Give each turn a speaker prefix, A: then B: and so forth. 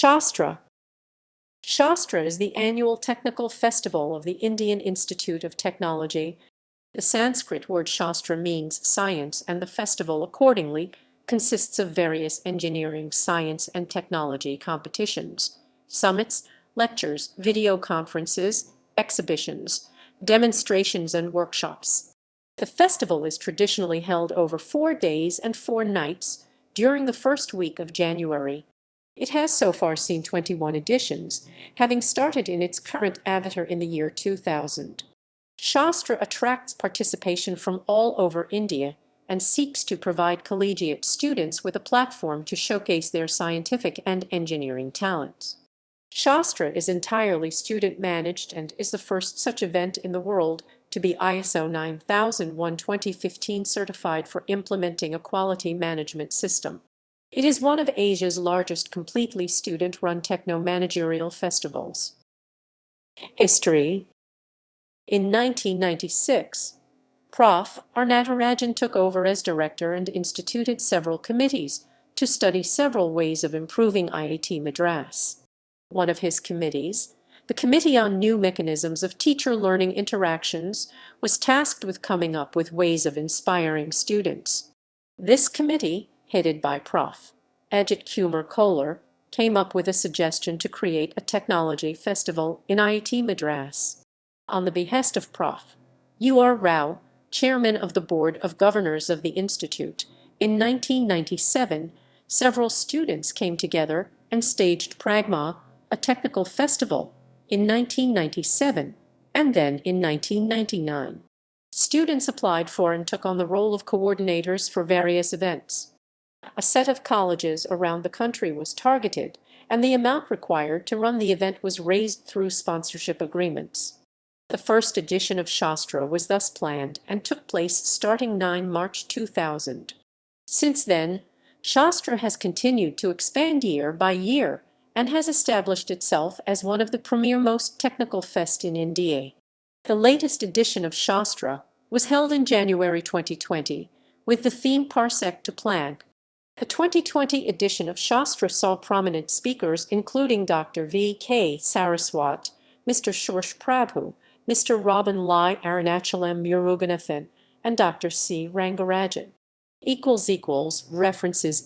A: Shastra. Shastra is the annual technical festival of the Indian Institute of Technology. The Sanskrit word Shastra means science, and the festival accordingly consists of various engineering, science, and technology competitions, summits, lectures, video conferences, exhibitions, demonstrations, and workshops. The festival is traditionally held over 4 days and 4 nights during the first week of January. It has so far seen 21 editions, having started in its current avatar in the year 2000. Shastra attracts participation from all over India and seeks to provide collegiate students with a platform to showcase their scientific and engineering talents. Shastra is entirely student-managed and is the first such event in the world to be ISO 9001:2015 certified for implementing a quality management system. It is one of Asia's largest completely student-run techno-managerial festivals. History. In 1996, Prof. R. Natarajan took over as director and instituted several committees to study several ways of improving IIT Madras. One of his committees, the Committee on New Mechanisms of Teacher-Learning Interactions, was tasked with coming up with ways of inspiring students. This committee, headed by Prof. Ajit Kumar Kohler, came up with a suggestion to create a technology festival in IIT Madras. On the behest of Prof. U.R. Rao, chairman of the Board of Governors of the Institute, in 1997, several students came together and staged Pragma, a technical festival, in 1997, and then in 1999. Students applied for and took on the role of coordinators for various events. A set of colleges around the country was targeted, and the amount required to run the event was raised through sponsorship agreements. The first edition of Shastra was thus planned and took place starting 9 March 2000. Since then, Shastra has continued to expand year by year and has established itself as one of the premier most technical fest in India. The latest edition of Shastra was held in January 2020 with the theme Parsec to Plank. The 2020 edition of Shastra saw prominent speakers including Dr. V.K. Saraswat, Mr. Shorsh Prabhu, Mr. Robin Lai Arunachalam Muruganathan, and Dr. C. Rangarajan. References